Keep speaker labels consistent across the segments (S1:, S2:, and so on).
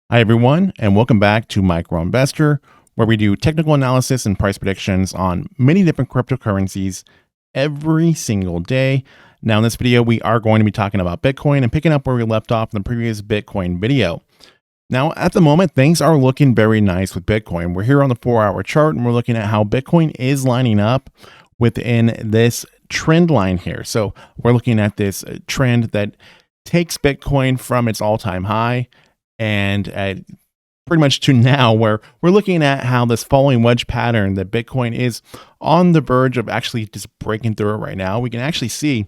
S1: Hi, everyone, and welcome back to Micro Investor, where we do technical analysis and price predictions on many different cryptocurrencies every single day. Now, in this video, we are going to be talking about Bitcoin and picking up where we left off in the previous Bitcoin video. Now, at the moment, things are looking very nice with Bitcoin. We're here on the 4-hour chart, and we're looking at how Bitcoin is lining up within this trend line here. So we're looking at this trend that takes Bitcoin from its all-time high and pretty much to now, where we're looking at how this falling wedge pattern that Bitcoin is on the verge of actually just breaking through it right now. We can actually see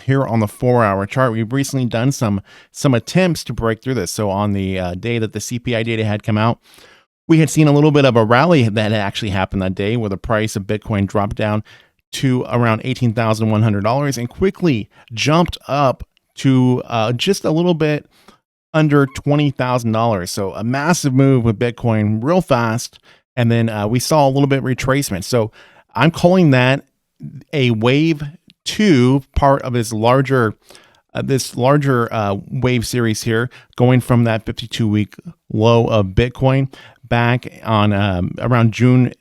S1: here on the 4-hour chart, we've recently done some attempts to break through this. So on the day that the CPI data had come out, we had seen a little bit of a rally that had actually happened that day, where the price of Bitcoin dropped down to around $18,100 and quickly jumped up to just a little bit under $20,000. So a massive move with Bitcoin real fast. And then we saw a little bit of retracement. So I'm calling that a wave 2, part of this larger wave series here, going from that 52-week low of Bitcoin back on around June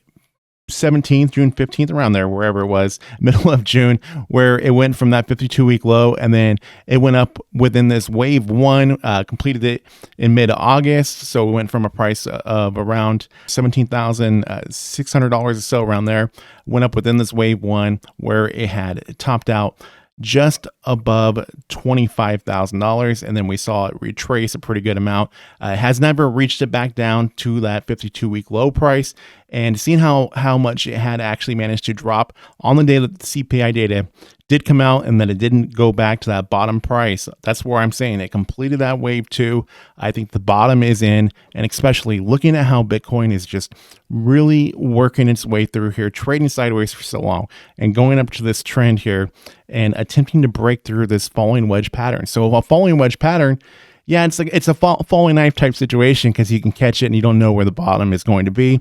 S1: 17th, June 15th, around there, wherever it was, middle of June, where it went from that 52-week low, and then it went up within this wave 1, completed it in mid-August. So we went from a price of around $17,600 or so, around there, went up within this wave 1, where it had topped out just above $25,000, and then we saw it retrace a pretty good amount. It has never reached it back down to that 52-week low price, and seeing how much it had actually managed to drop on the day that the CPI data did come out, and that it didn't go back to that bottom price. That's where I'm saying it completed that wave 2. I think the bottom is in, and especially looking at how Bitcoin is just really working its way through here, trading sideways for so long and going up to this trend here and attempting to break through this falling wedge pattern. So a falling wedge pattern, yeah, it's a falling knife type situation, because you can catch it and you don't know where the bottom is going to be.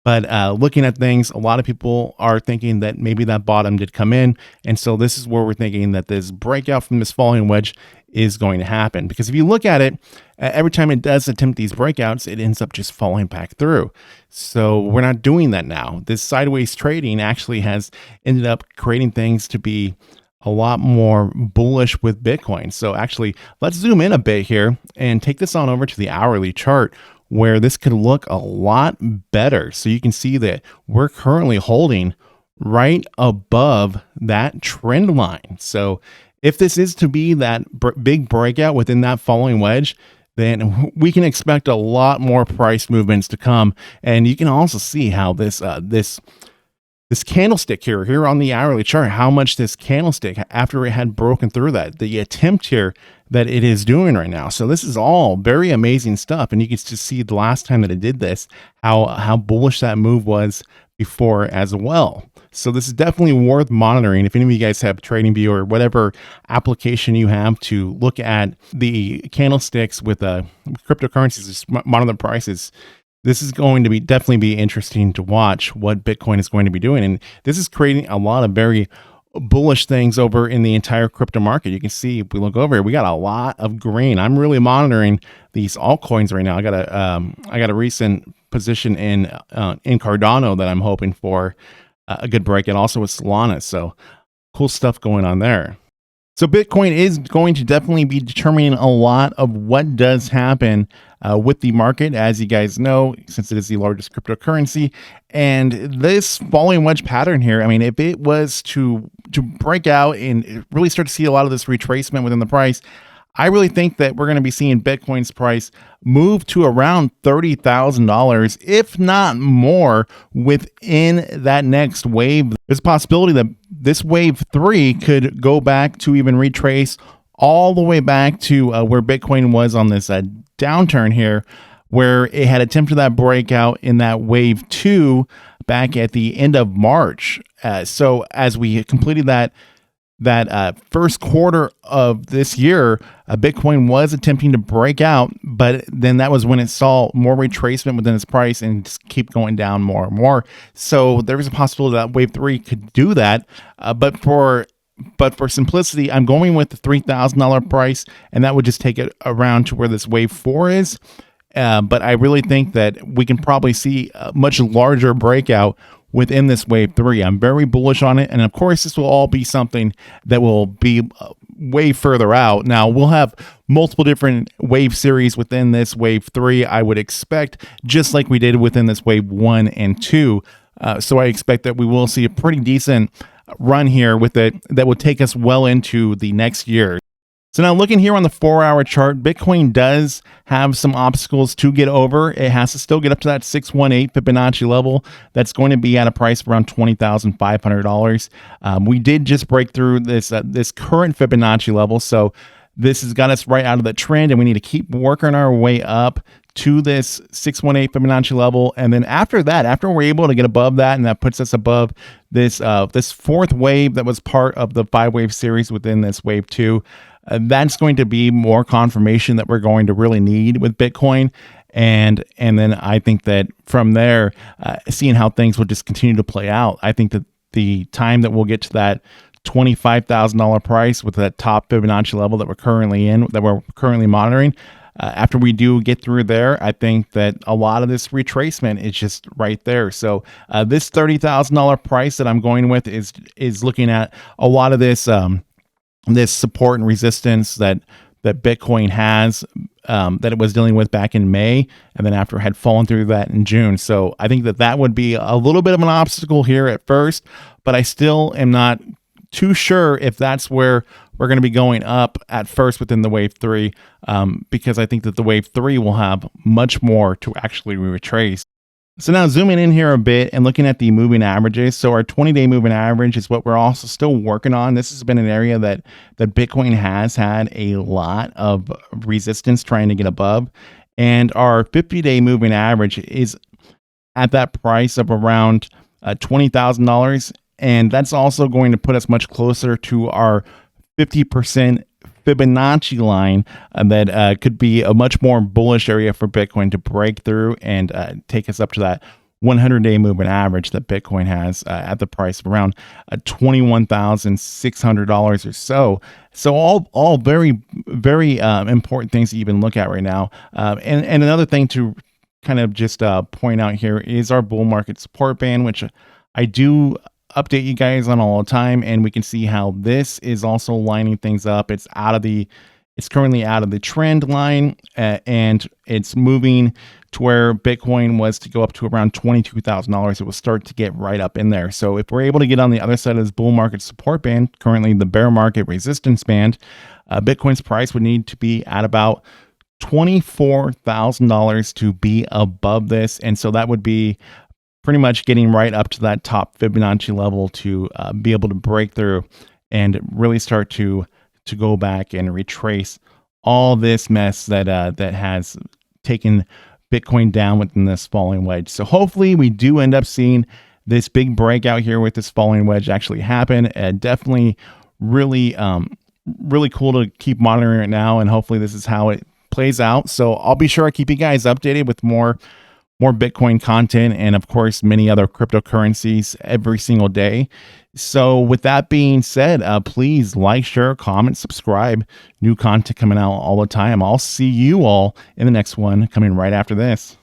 S1: But looking at things, a lot of people are thinking that maybe that bottom did come in. And so this is where we're thinking that this breakout from this falling wedge is going to happen. Because if you look at it, every time it does attempt these breakouts, it ends up just falling back through. So we're not doing that now. This sideways trading actually has ended up creating things to be a lot more bullish with Bitcoin. So actually, let's zoom in a bit here and take this on over to the hourly chart, where this could look a lot better. So you can see that we're currently holding right above that trend line. So if this is to be that big breakout within that falling wedge, then we can expect a lot more price movements to come. And you can also see how this candlestick here on the hourly chart, how much this candlestick, after it had broken through that, the attempt here that it is doing right now. So this is all very amazing stuff. And you can just see the last time that it did this, how bullish that move was before as well. So this is definitely worth monitoring. If any of you guys have TradingView or whatever application you have to look at the candlesticks with cryptocurrencies, just monitor the prices, this is going to definitely be interesting to watch what Bitcoin is going to be doing. And this is creating a lot of very bullish things over in the entire crypto market. You can see, if we look over here, we got a lot of green. I'm really monitoring these altcoins right now. I got a recent position in Cardano that I'm hoping for a good break, and also with Solana. So cool stuff going on there. So Bitcoin is going to definitely be determining a lot of what does happen with the market, as you guys know, since it is the largest cryptocurrency. And this falling wedge pattern here, I mean, if it was to break out and really start to see a lot of this retracement within the price, I really think that we're going to be seeing Bitcoin's price move to around $30,000, if not more, within that next wave. There's a possibility that this wave 3 could go back to even retrace all the way back to where Bitcoin was on this downturn here, where it had attempted that breakout in that wave 2 back at the end of March. So as we completed that first quarter of this year, Bitcoin was attempting to break out, but then that was when it saw more retracement within its price and just keep going down more and more. So there was a possibility that wave 3 could do that. But for simplicity, I'm going with the $3,000 price, and that would just take it around to where this wave 4 is. But I really think that we can probably see a much larger breakout within this wave 3. I'm very bullish on it. And of course, this will all be something that will be way further out. Now, we'll have multiple different wave series within this wave 3, I would expect, just like we did within this wave 1 and 2. So I expect that we will see a pretty decent run here with it that will take us well into the next year. So now looking here on the 4-hour chart, Bitcoin does have some obstacles to get over. It has to still get up to that 618 Fibonacci level. That's going to be at a price of around $20,500. We did just break through this current Fibonacci level. So this has got us right out of the trend, and we need to keep working our way up to this 618 Fibonacci level. And then after that, after we're able to get above that, and that puts us above this this fourth wave that was part of the 5-wave series within this wave 2, that's going to be more confirmation that we're going to really need with Bitcoin. And then I think that from there, seeing how things will just continue to play out, I think that the time that we'll get to that $25,000 price with that top Fibonacci level that we're currently monitoring, after we do get through there, I think that a lot of this retracement is just right there. So this $30,000 price that I'm going with is looking at a lot of this this support and resistance that Bitcoin has, that it was dealing with back in May, and then after it had fallen through that in June. So I think that would be a little bit of an obstacle here at first, but I still am not too sure if that's where we're going to be going up at first within the wave 3, because I think that the wave 3 will have much more to actually retrace. So now zooming in here a bit and looking at the moving averages. So our 20-day moving average is what we're also still working on. This has been an area that Bitcoin has had a lot of resistance trying to get above. And our 50-day moving average is at that price of around $20,000. And that's also going to put us much closer to our 50% Fibonacci line that could be a much more bullish area for Bitcoin to break through and take us up to that 100-day moving average that Bitcoin has at the price of around $21,600 or so. So all very, very important things to even look at right now. And another thing to kind of just point out here is our bull market support band, which I do update you guys on all the time, and we can see how this is also lining things up. It's currently out of the trend line, and it's moving to where Bitcoin was to go up to around $22,000. It will start to get right up in there. So if we're able to get on the other side of this bull market support band, currently the bear market resistance band, Bitcoin's price would need to be at about $24,000 to be above this, and so that would be pretty much getting right up to that top Fibonacci level to be able to break through and really start to go back and retrace all this mess that has taken Bitcoin down within this falling wedge. So hopefully we do end up seeing this big breakout here with this falling wedge actually happen. Definitely really cool to keep monitoring it now, and hopefully this is how it plays out. So I'll be sure I keep you guys updated with more Bitcoin content, and of course many other cryptocurrencies every single day. So with that being said, please like, share, comment, subscribe. New content coming out all the time. I'll see you all in the next one coming right after this.